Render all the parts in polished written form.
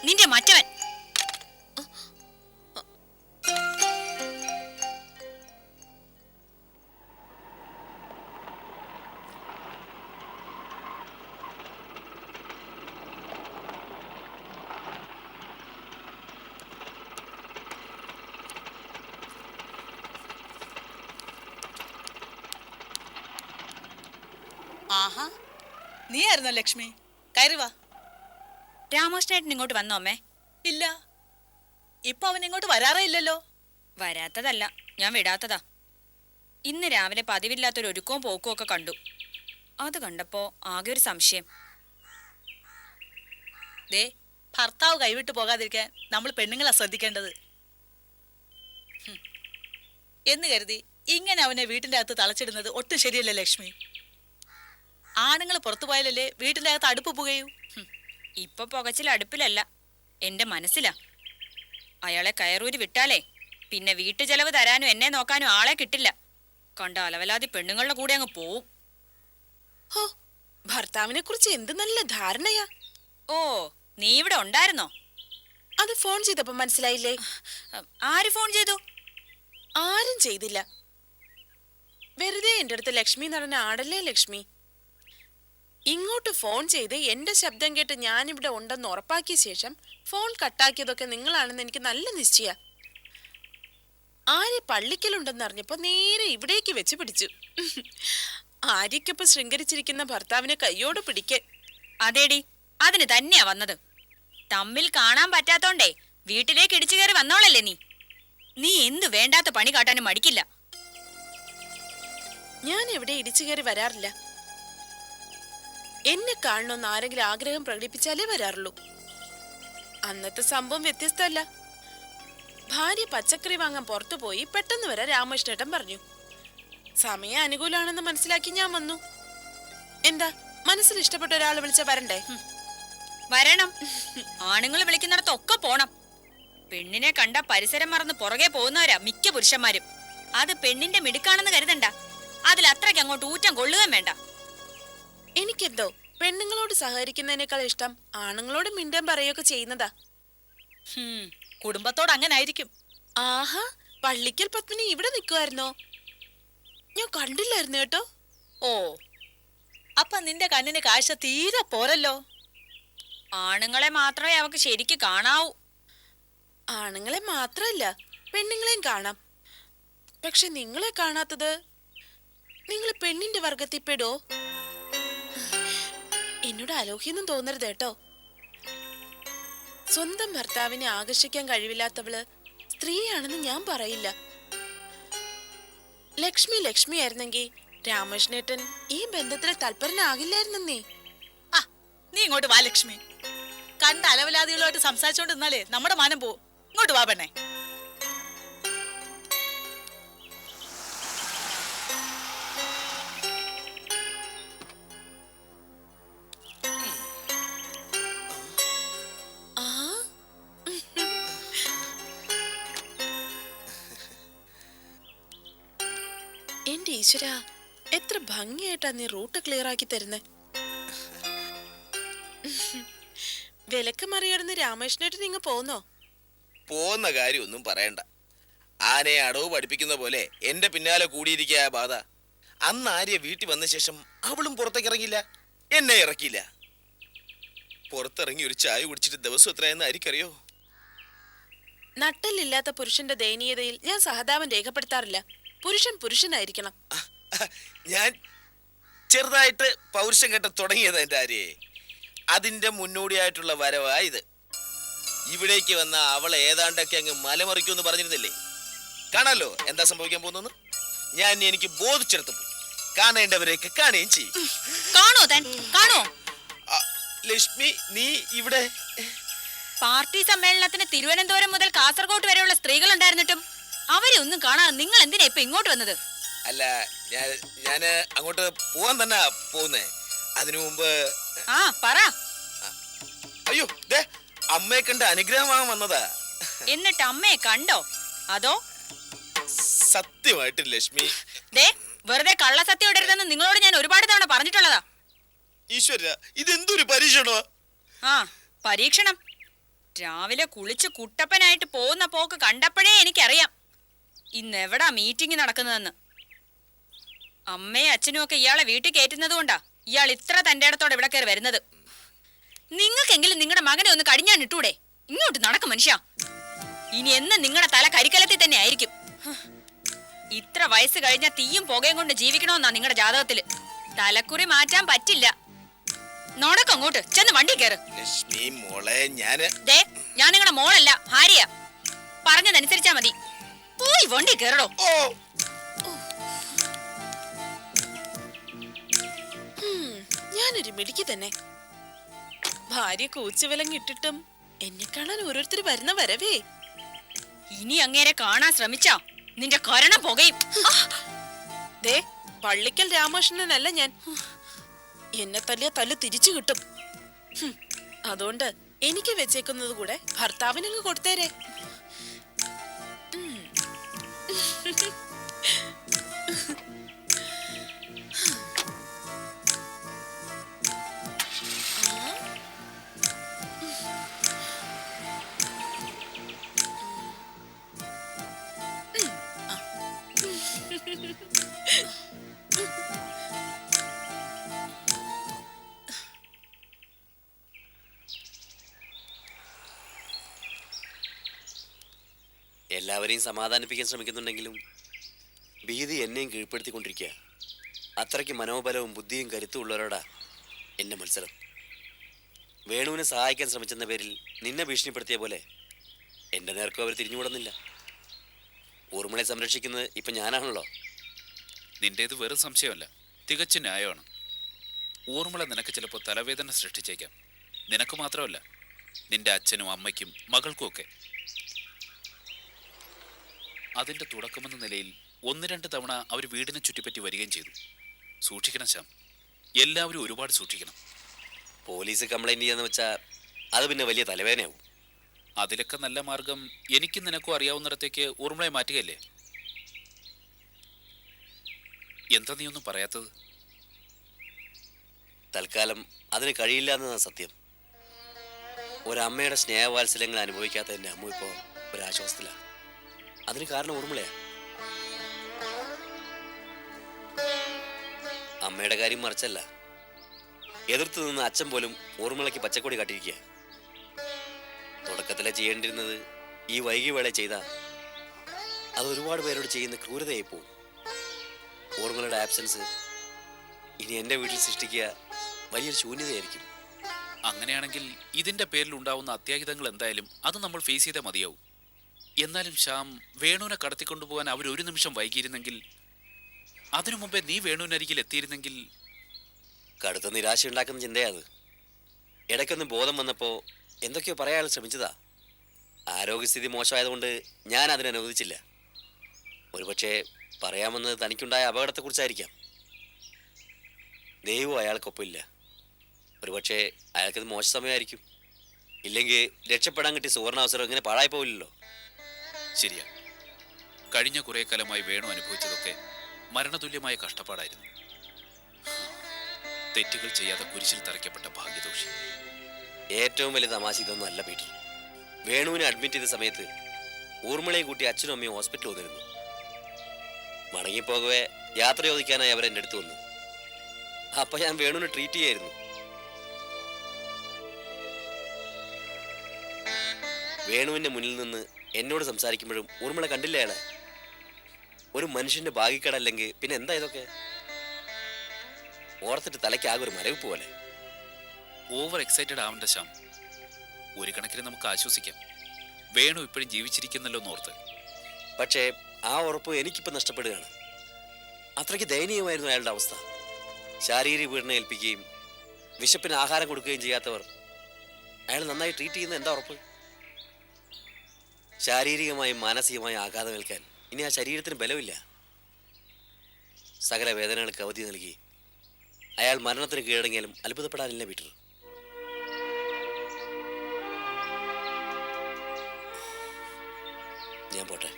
നിന്റെ മറ്റവൻ. ആഹാ, നീ ആയിരുന്നോ ലക്ഷ്മി? കയറി വാ. രാമകൃഷ്ണേട്ടൻ ഇങ്ങോട്ട് വന്നോ അമ്മേ? ഇല്ല, ഇപ്പൊ അവൻ ഇങ്ങോട്ട് വരാറേ ഇല്ലല്ലോ. വരാത്തതല്ല, ഞാൻ വിടാത്തതാ. ഇന്ന് രാവിലെ പതിവില്ലാത്തൊരു ഒരുക്കവും പോക്കും ഒക്കെ കണ്ടു. അത് കണ്ടപ്പോ ആകെ ഒരു സംശയം. ദേ, ഭർത്താവ് കൈവിട്ട് പോകാതിരിക്കാൻ നമ്മൾ പെണ്ണുങ്ങളാ ശ്രദ്ധിക്കേണ്ടത് എന്ന് കരുതി ഇങ്ങനെ അവനെ വീട്ടിന്റെ അകത്ത് തളച്ചിടുന്നത് ഒട്ടും ശരിയല്ല ലക്ഷ്മി. ആണുങ്ങൾ പുറത്തു പോയാലല്ലേ വീട്ടിന്റെ അകത്ത് അടുപ്പ് പുകയൂ. ഇപ്പൊ പുകച്ചിൽ അടുപ്പിലല്ല, എന്റെ മനസ്സിലാ. അയാളെ കയറൂരി വിട്ടാലേ പിന്നെ വീട്ടു ചെലവ് തരാനും എന്നെ നോക്കാനും ആളെ കിട്ടില്ല. കണ്ട അലവലാതി പെണ്ണുങ്ങളുടെ കൂടെ അങ്ങ് പോവും. ഹോ, ഭർത്താവിനെ കുറിച്ച് എന്ത് നല്ല ധാരണയാ. ഓ, നീ ഇവിടെ ഉണ്ടായിരുന്നോ? അത് ഫോൺ ചെയ്തപ്പോ മനസ്സിലായില്ലേ? ആര് ഫോൺ ചെയ്തു? ആരും ചെയ്തില്ല. വെറുതെ എന്റെ അടുത്ത് ലക്ഷ്മി നടന്ന ആടല്ലേ ലക്ഷ്മി. ഇങ്ങോട്ട് ഫോൺ ചെയ്ത് എന്റെ ശബ്ദം കേട്ട് ഞാനിവിടെ ഉണ്ടെന്ന് ഉറപ്പാക്കിയ ശേഷം ഫോൺ കട്ടാക്കിയതൊക്കെ നിങ്ങളാണെന്ന് എനിക്ക് നല്ല നിശ്ചയ. ആര്യ പള്ളിക്കലുണ്ടെന്ന് അറിഞ്ഞപ്പോ നേരെ ഇവിടേക്ക് വെച്ച് പിടിച്ചു. ആര്യക്കൊപ്പം ശൃംഗരിച്ചിരിക്കുന്ന ഭർത്താവിനെ കയ്യോട് പിടിക്കാൻ. അതേടി, അതിന് തന്നെയാ വന്നത്. തമ്മിൽ കാണാൻ പറ്റാത്തോണ്ടേ വീട്ടിലേക്ക് ഇടിച്ചു കയറി വന്നോളല്ലേ നീ. നീ എന്തു വേണ്ടാത്ത പണി കാട്ടാനും മടിക്കില്ല. ഞാൻ എവിടെ ഇടിച്ചു കയറി വരാറില്ല. എന്നെ കാണണമെന്ന് ആരെങ്കിലും ആഗ്രഹം പ്രകടിപ്പിച്ചാലേ വരാറുള്ളൂ. അന്നത്തെ സംഭവം വ്യത്യസ്തമല്ല. ഭാര്യ പച്ചക്കറി വാങ്ങാൻ പുറത്തു പോയി പെട്ടെന്ന് വരാൻ രാമകൃഷ്ണേട്ടൻ പറഞ്ഞു. സമയം അനുകൂലമാണെന്ന് മനസ്സിലാക്കി ഞാൻ വന്നു. എന്താ, മനസ്സിൽ ഇഷ്ടപ്പെട്ട ഒരാളെ വിളിച്ച വരണ്ടേ? വരണം. ആണുങ്ങൾ വിളിക്കുന്നിടത്തൊക്കെ പോണം. പെണ്ണിനെ കണ്ട പരിസരം മറന്ന് പുറകെ പോകുന്നവരാ മിക്ക പുരുഷന്മാരും. അത് പെണ്ണിന്റെ മിടുക്കാണെന്ന് കരുതണ്ട. അതിൽ അത്രയ്ക്ക് അങ്ങോട്ട് ഊറ്റം കൊള്ളുകയും വേണ്ട. എനിക്കെന്തോ പെണ്ണുങ്ങളോട് സഹകരിക്കുന്നതിനേക്കാൾ ഇഷ്ടം ആണുങ്ങളോട് മിണ്ടാൻ പറയുകയൊക്കെ ചെയ്യുന്നതാ. കുടുംബത്തോട് അങ്ങനെ ആയിരിക്കും. ആഹാ, പള്ളിക്കൽ പത്മിനി ഇവിടെ നിൽക്കുമായിരുന്നോ? ഞാൻ കണ്ടില്ലായിരുന്നു കേട്ടോ. ഓ, അപ്പൊ നിന്റെ കണ്ണിന് കാഴ്ച തീരെ പോരല്ലോ. ആണുങ്ങളെ മാത്രമേ അവക്ക് ശരിക്ക് കാണാവൂ. ആണുങ്ങളെ മാത്രല്ല, പെണ്ണുങ്ങളെയും കാണാം. പക്ഷെ നിങ്ങളെ കാണാത്തത്, നിങ്ങൾ പെണ്ണിന്റെ വർഗത്തിൽ പെടോ? എന്നോട് അലോഹ്യൊന്നും തോന്നരുത് കേട്ടോ. സ്വന്തം ഭർത്താവിനെ ആകർഷിക്കാൻ കഴിവില്ലാത്തവള് സ്ത്രീയാണെന്ന് ഞാൻ പറയില്ല. ലക്ഷ്മി ലക്ഷ്മി ആയിരുന്നെങ്കിൽ രാമകൃഷ്ണേട്ടൻ ഈ ബന്ധത്തിലെ തൽപരനാകില്ലായിരുന്നേ. ആ, നീ ഇങ്ങോട്ട് വാ ലക്ഷ്മി. കണ്ട അലവലാദികളുമായിട്ട് സംസാരിച്ചോണ്ട് നിന്നാലേ നമ്മുടെ മാനം പോവും. ഇങ്ങോട്ട് വാ പെണ്ണേ. എന്റെ ഈശ്വര, എത്ര ഭംഗിയായിട്ടാ നീ റൂട്ട് ക്ലിയർ ആക്കി തരുന്നേ. വിലക്ക് മറികടന്ന് രാമകൃഷ്ണേട്ടൻ ഇങ്ങ് പോന്നോ? പോന്ന കാര്യമൊന്നും പറയണ്ട. ആനയെ അടവ് പഠിപ്പിക്കുന്ന പോലെ എന്റെ പിന്നാലെ കൂടിയിരിക്കുക ബാധ. അന്ന് ആര്യ വീട്ടിൽ വന്ന ശേഷം അവളും പുറത്തേക്ക് ഇറങ്ങില്ല, എന്നെ ഇറക്കിയില്ല. പുറത്തിറങ്ങി ഒരു ചായ കുടിച്ചിട്ട് ദിവസം എത്രയെന്ന് ആയിരിക്കറിയോ? നട്ടലില്ലാത്ത പുരുഷന്റെ ദയനീയതയിൽ ഞാൻ സഹതാപം രേഖപ്പെടുത്താറില്ല. പുരുഷൻ പുരുഷനായിരിക്കണം. ഞാൻ ചെറുതായിട്ട് പൗരുഷം കേട്ട തുടങ്ങിയത് എന്റെ ആര്യയെ. അതിന്റെ മുന്നോടിയായിട്ടുള്ള വരവാ ഇത്. ഇവിടേക്ക് വന്ന അവളെ ഏതാണ്ടൊക്കെ അങ്ങ് മലമറിക്കുമെന്ന് പറഞ്ഞിരുന്നില്ലേ? കാണാലോ എന്താ സംഭവിക്കാൻ പോകുന്നു. ഞാൻ എനിക്ക് ബോധിച്ചെടുത്തു പോയി. കാണേണ്ടവരെയൊക്കെ കാണുകയും ചെയ്യും. കാണോ താൻ കാണോ? ലക്ഷ്മി, നീ ഇവിടെ പാർട്ടി സമ്മേളനത്തിന് തിരുവനന്തപുരം മുതൽ കാസർഗോഡ് വരെയുള്ള സ്ത്രീകൾ ഉണ്ടായിരുന്നിട്ടും അവരെ ഒന്നും കാണാതെ നിങ്ങൾ എന്തിനാ ഇപ്പൊ ഇങ്ങോട്ട് വന്നത്? അല്ല, ഞാന് അങ്ങോട്ട് പോവാൻ തന്നെ പോകുന്നേ. അതിനു മുമ്പ് ആ പറ. അയ്യോ, അമ്മയെ കണ്ട് അനുഗ്രഹമാകാൻ വന്നതാ. എന്നിട്ട് അമ്മയെ കണ്ടോ? അതോ? സത്യമായിട്ട് ലക്ഷ്മി, വെറുതെ കള്ളസത്യം ഇടരുതെന്ന് നിങ്ങളോട് ഞാൻ ഒരുപാട് തവണ പറഞ്ഞിട്ടുള്ളതാ. ഈശ്വര, ഇതെന്തൊരു പരീക്ഷണോ? ആ, പരീക്ഷണം. രാവിലെ കുളിച്ച് കുട്ടപ്പനായിട്ട് പോകുന്ന പോക്ക് കണ്ടപ്പോഴേ എനിക്കറിയാം ഇന്ന് എവിടാ മീറ്റിംഗ് നടക്കുന്നതെന്ന്. അമ്മയും അച്ഛനും ഒക്കെ ഇയാളെ വീട്ടിൽ കയറ്റുന്നത് കൊണ്ടാ ഇയാൾ ഇത്ര തന്റെ ഇടത്തോടെ ഇവിടെ കയറി വരുന്നത്. നിങ്ങൾക്കെങ്കിലും നിങ്ങളുടെ മകനെ ഒന്ന് കടിഞ്ഞാൻ ഇട്ടൂടെ? ഇങ്ങോട്ട് നടക്കും മനുഷ്യ. ഇനി എന്ന് നിങ്ങളുടെ തല കരിക്കലത്തിൽ തന്നെ ആയിരിക്കും. ഇത്ര വയസ്സ് കഴിഞ്ഞ തീയും പുകയും കൊണ്ട് ജീവിക്കണമെന്നാ നിങ്ങളുടെ ജാതകത്തില്. തലക്കുറി മാറ്റാൻ പറ്റില്ല. നോടക്കങ്ങോട്ട് ചെന്ന് വണ്ടി കയറ്. ലക്ഷ്മി മോളെ ദേ, ഞാൻ നിങ്ങളുടെ മോളല്ല, ഭാര്യയാ. പറഞ്ഞതനുസരിച്ചാ മതി. പോയി വണ്ടി കയറടോ. ഞാനൊരു മിടുക്കി തന്നെ. ഭാര്യ കൂച്ചുവിലങ്ങിട്ടിട്ടും എന്നെ കാണാൻ ഓരോരുത്തർ വരുന്ന വരവേ. ഇനി അങ്ങേരെ കാണാൻ ശ്രമിച്ചാ നിന്റെ കരണം പുകയും. ദേ, പള്ളിക്കൽ രാമകൃഷ്ണനല്ല ഞാൻ. എന്നെ തല്ലിയ തല്ല് തിരിച്ചു കിട്ടും. അതുകൊണ്ട് എനിക്ക് വെച്ചേക്കുന്നത് കൂടെ ഭർത്താവിനങ്ങ് കൊടുത്തേരെ. എല്ലാവരെയും സമാധാനിപ്പിക്കാൻ ശ്രമിക്കുന്നുണ്ടെങ്കിലും ഭീതി എന്നെയും കീഴ്പ്പെടുത്തിക്കൊണ്ടിരിക്കുക. അത്രയ്ക്ക് മനോബലവും ബുദ്ധിയും കരുത്തും ഉള്ളവരോടാ എന്നെ മത്സരം. വേണുവിനെ സഹായിക്കാൻ ശ്രമിച്ചെന്ന പേരിൽ നിന്നെ ഭീഷണിപ്പെടുത്തിയ പോലെ എൻ്റെ നേർക്കും അവർ തിരിഞ്ഞുകൂടുന്നില്ല. ഊർമിളയെ സംരക്ഷിക്കുന്നത് ഇപ്പം ഞാനാണല്ലോ. നിന്റേത് വെറും സംശയമല്ല, തികച്ചും ന്യായമാണ്. ഊർമിള നിനക്ക് ചിലപ്പോൾ തലവേദന സൃഷ്ടിച്ചേക്കാം. നിനക്ക് മാത്രമല്ല, നിന്റെ അച്ഛനും അമ്മയ്ക്കും മകൾക്കും ഒക്കെ. അതിൻ്റെ തുടക്കമെന്ന നിലയിൽ 1-2 തവണ അവർ വീടിനെ ചുറ്റിപ്പറ്റി വരികയും ചെയ്തു. സൂക്ഷിക്കണം ശ്യാം, എല്ലാവരും ഒരുപാട് സൂക്ഷിക്കണം. പോലീസ് കംപ്ലൈൻറ്റ് ചെയ്യാന്ന് വെച്ചാൽ അത് പിന്നെ വലിയ തലവേദനയാവും. അതിലൊക്കെ നല്ല മാർഗം എനിക്കും നിനക്കും അറിയാവുന്നിടത്തേക്ക് ഊർമിളയെ മാറ്റുകയല്ലേ. എന്താ നീ ഒന്നും പറയാത്തത്? തൽക്കാലം അതിന് കഴിയില്ല എന്നതാണ് സത്യം. ഒരമ്മയുടെ സ്നേഹവാത്സല്യങ്ങൾ അനുഭവിക്കാത്ത എൻ്റെ അമ്മ ഇപ്പോൾ ഒരാശ്വാസത്തിലാണ്. അതിന് കാരണം ഊർമിളയാ. അമ്മയുടെ കാര്യം മറിച്ചല്ല, എതിർത്ത് നിന്ന് അച്ഛൻ പോലും ഊർമിളയ്ക്ക് പച്ചക്കൊടി കാട്ടിയിരിക്കുക. തുടക്കത്തിലെ ചെയ്യേണ്ടിരുന്നത് ഈ വൈകിയ വേള ചെയ്താൽ അത് ഒരുപാട് പേരോട് ചെയ്യുന്ന ക്രൂരതയായി പോവും. ഊർമിളയുടെ ആബ്സെൻസ് ഇനി എൻ്റെ വീട്ടിൽ സൃഷ്ടിക്കുക വലിയൊരു ശൂന്യതയായിരിക്കും. അങ്ങനെയാണെങ്കിൽ ഇതിന്റെ പേരിൽ ഉണ്ടാവുന്ന അത്യാഹിതങ്ങൾ എന്തായാലും അത് നമ്മൾ ഫേസ് ചെയ്തേ മതിയാവും. എന്നാലും ശ്യാം, വേണുവിനെ കടത്തിക്കൊണ്ടുപോകാൻ അവർ ഒരു നിമിഷം വൈകിയിരുന്നെങ്കിൽ, അതിനു മുമ്പേ നീ വേണുവിനരികിൽ എത്തിയിരുന്നെങ്കിൽ. കടുത്ത നിരാശ ഉണ്ടാക്കുന്ന ചിന്തയാത്. ഇടയ്ക്കൊന്ന് ബോധം വന്നപ്പോൾ എന്തൊക്കെയോ പറയാൻ ശ്രമിച്ചതാ. ആരോഗ്യസ്ഥിതി മോശമായതുകൊണ്ട് ഞാൻ അതിനനുവദിച്ചില്ല. ഒരുപക്ഷെ പറയാമെന്നത് തനിക്കുണ്ടായ അപകടത്തെക്കുറിച്ചായിരിക്കാം. ദൈവം അയാൾക്കൊപ്പമില്ല. ഒരുപക്ഷെ അയാൾക്കത് മോശ സമയമായിരിക്കും. ഇല്ലെങ്കിൽ രക്ഷപ്പെടാൻ കിട്ടിയ സുവർണാവസരം ഇങ്ങനെ പാഴായി പോവില്ലല്ലോ. ശരിയാ, കഴിഞ്ഞ കുറേ കാലമായി വേണു അനുഭവിച്ചതൊക്കെ മരണതുല്യമായ കഷ്ടപ്പാടായിരുന്നു. തെറ്റുകൾ ചെയ്യാതെ കുരിശിൽ തറയ്ക്കപ്പെട്ട ഭാഗ്യദോഷി. ഏറ്റവും വലിയ തമാശ ഇതൊന്നും അല്ല പീറ്റർ. വേണുവിനെ അഡ്മിറ്റ് ചെയ്ത സമയത്ത് ഊർമിളയും കൂട്ടി അച്ഛനും അമ്മയും ഹോസ്പിറ്റലിൽ വന്നിരുന്നു. മടങ്ങിപ്പോകവേ യാത്ര ചോദിക്കാനായി അവർ എൻ്റെ അടുത്ത് വന്നു. അപ്പൊ ഞാൻ വേണുവിനെ ട്രീറ്റ് ചെയ്യായിരുന്നു. വേണുവിന്റെ മുന്നിൽ നിന്ന് എന്നോട് സംസാരിക്കുമ്പോഴും ഊർമിള കണ്ടില്ല അയാളെ. ഒരു മനുഷ്യന്റെ ഭാഗ്യക്കേടല്ലെങ്കിൽ പിന്നെ എന്താ ഇതൊക്കെ? ഓർത്തിട്ട് തലയ്ക്കാകെ ഒരു മരവിപ്പ് പോലെ. ഓവർ എക്സൈറ്റഡ് ആവേണ്ട ശ്യാം. ഒരു കണക്കിന് നമുക്ക് ആശ്വസിക്കാം, വേണു ഇപ്പോഴും ജീവിച്ചിരിക്കുന്നല്ലോ എന്നോർത്ത്. പക്ഷേ ആ ഉറപ്പ് എനിക്കിപ്പോൾ നഷ്ടപ്പെടുകയാണ്. അത്രയ്ക്ക് ദയനീയമായിരുന്നു അയാളുടെ അവസ്ഥ. ശാരീരിക പീഡനം ഏൽപ്പിക്കുകയും വിശപ്പിന് ആഹാരം കൊടുക്കുകയും ചെയ്യാത്തവർ അയാൾ നന്നായി ട്രീറ്റ് ചെയ്യുന്ന എന്താ ഉറപ്പ്? ശാരീരികമായും മാനസികമായും ആഘാതം ഏൽക്കാൻ ഇനി ആ ശരീരത്തിന് ബലമില്ല. സകല വേദനകൾക്ക് അവധി നൽകി അയാൾ മരണത്തിന് കീഴടങ്ങിയാലും അത്ഭുതപ്പെടാനില്ല പീറ്റർ. ഞാൻ പോട്ടെ.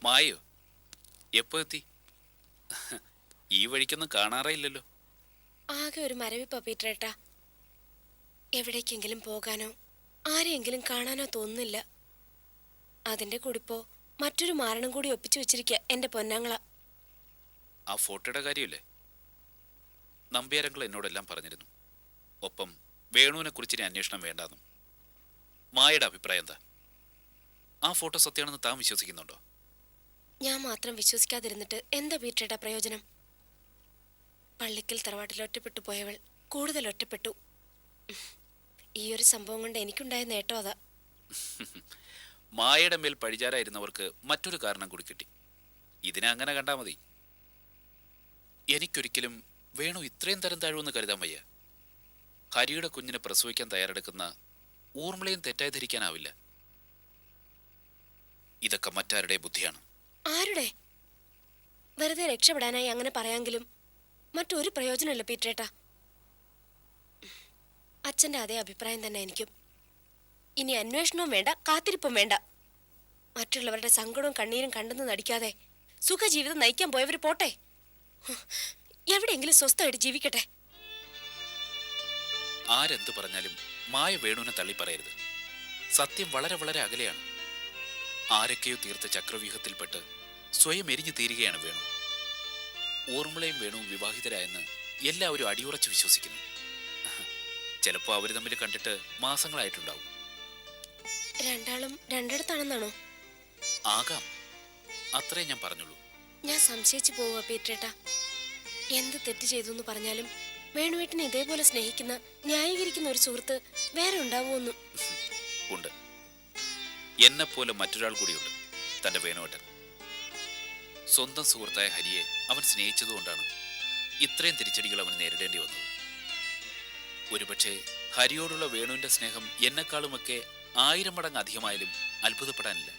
മായോ എപ്പോ എത്തി? ഈ വഴിക്കൊന്നും കാണാറേ ഇല്ലല്ലോ. ആകെ ഒരു മരവിപ്പാ പീറ്ററേട്ടാ. എവിടേക്കെങ്കിലും പോകാനോ ആരെയെങ്കിലും കാണാനോ തോന്നുന്നില്ല. അതിന്റെ കൂടിപ്പോ മറ്റൊരു മാരണം കൂടി ഒപ്പിച്ചു വെച്ചിരിക്കുക എന്റെ പൊന്നാങ്ങള. ആ ഫോട്ടോയുടെ കാര്യമില്ലേ, നമ്പ്യാരങ്ങൾ എന്നോടെല്ലാം പറഞ്ഞിരുന്നു. ഒപ്പം വേണുവിനെ കുറിച്ച് അന്വേഷണം വേണ്ടാന്നും. മായയുടെ അഭിപ്രായം എന്താ? ആ ഫോട്ടോ സത്യമാണെന്ന് താൻ വിശ്വസിക്കുന്നുണ്ടോ? ഞാൻ മാത്രം വിശ്വസിക്കാതിരുന്നിട്ട് എന്താ പീറ്ററേട്ടാ പ്രയോജനം? പള്ളിക്കൽ തറവാട്ടിൽ ഒറ്റപ്പെട്ടു പോയവൾ കൂടുതൽ ഒറ്റപ്പെട്ടു. ഈ ഒരു സംഭവം കൊണ്ട് എനിക്കുണ്ടായ നേട്ടം അതാ. മായയുടെ മേൽ പഴിചാരായിരുന്നവർക്ക് മറ്റൊരു കാരണം കൂടി കിട്ടി. ഇതിനെ അങ്ങനെ കണ്ടാ മതി. എനിക്കൊരിക്കലും വേണു ഇത്രയും തരം താഴുമെന്ന് കരുതാൻ വയ്യ. ഹരിയുടെ കുഞ്ഞിനെ പ്രസവിക്കാൻ തയ്യാറെടുക്കുന്ന ഊർമിളയും തെറ്റായി ധരിക്കാനാവില്ല. ഇതൊക്കെ മറ്റാരുടെ ബുദ്ധിയാണ്. ആരുടെ? വെറുതെ രക്ഷപ്പെടാനായി അങ്ങനെ പറയാമെങ്കിലും മറ്റൊരു പ്രയോജനമില്ല പീറ്ററേട്ടാ. അച്ഛൻ്റെ അതേ അഭിപ്രായം തന്നെ എനിക്കും. ഇനി അന്വേഷണവും വേണ്ട, കാത്തിരിപ്പും വേണ്ട. മറ്റുള്ളവരുടെ സങ്കടവും കണ്ണീരും കണ്ടെന്ന് നടിക്കാതെ സുഖജീവിതം നയിക്കാൻ പോയവർ പോട്ടെ. എവിടെയെങ്കിലും സ്വസ്ഥമായിട്ട് ജീവിക്കട്ടെ. ആരെന്ത് പറഞ്ഞാലും മായ വേണുവിനെ തള്ളി പറയരുത്. സത്യം വളരെ വളരെ അകലെയാണ്. ആരൊക്കെയോ തീർത്ത ചക്രവ്യൂഹത്തിൽപ്പെട്ട് സ്വയം എരിഞ്ഞു തീരുകയാണ് വേണു. ഊർമിളയും വേണുവും വിവാഹിതരായെന്ന് എല്ലാവരും അടിയുറച്ച് വിശ്വസിക്കുന്നു. ചിലപ്പോൾ അവർ തമ്മിൽ കണ്ടിട്ട് മാസങ്ങളായിട്ടുണ്ടാവും. രണ്ടാളും രണ്ടിടത്താണെന്നാണോ? ആകാം, അത്രേ ഞാൻ പറഞ്ഞുള്ളൂ. ഞാൻ സംശയിച്ചു പോവുക പീറ്ററേട്ടാ. എന്ത് തെറ്റ് ചെയ്തു എന്ന് പറഞ്ഞാലും വേണുവേട്ടനെ ഇതേപോലെ സ്നേഹിക്കുന്ന ന്യായീകരിക്കുന്ന ഒരു സുഹൃത്ത് വേറെ ഉണ്ടാവുമെന്നു. ഉണ്ട്. എന്നെപ്പോലെ മറ്റൊരാൾ കൂടിയുണ്ട്, തന്റെ വേണുവേട്ടൻ. സ്വന്തം സുഹൃത്തായ ഹരിയെ അവൻ സ്നേഹിച്ചതുകൊണ്ടാണ് ഇത്രയും തിരിച്ചടികൾ അവൻ നേരിടേണ്ടി വന്നത്. ഒരുപക്ഷെ ഹരിയോടുള്ള വേണുവിന്റെ സ്നേഹം എന്നെക്കാളുമൊക്കെ 1000 മടങ്ങ് അധികമായാലും അത്ഭുതപ്പെടാനില്ല.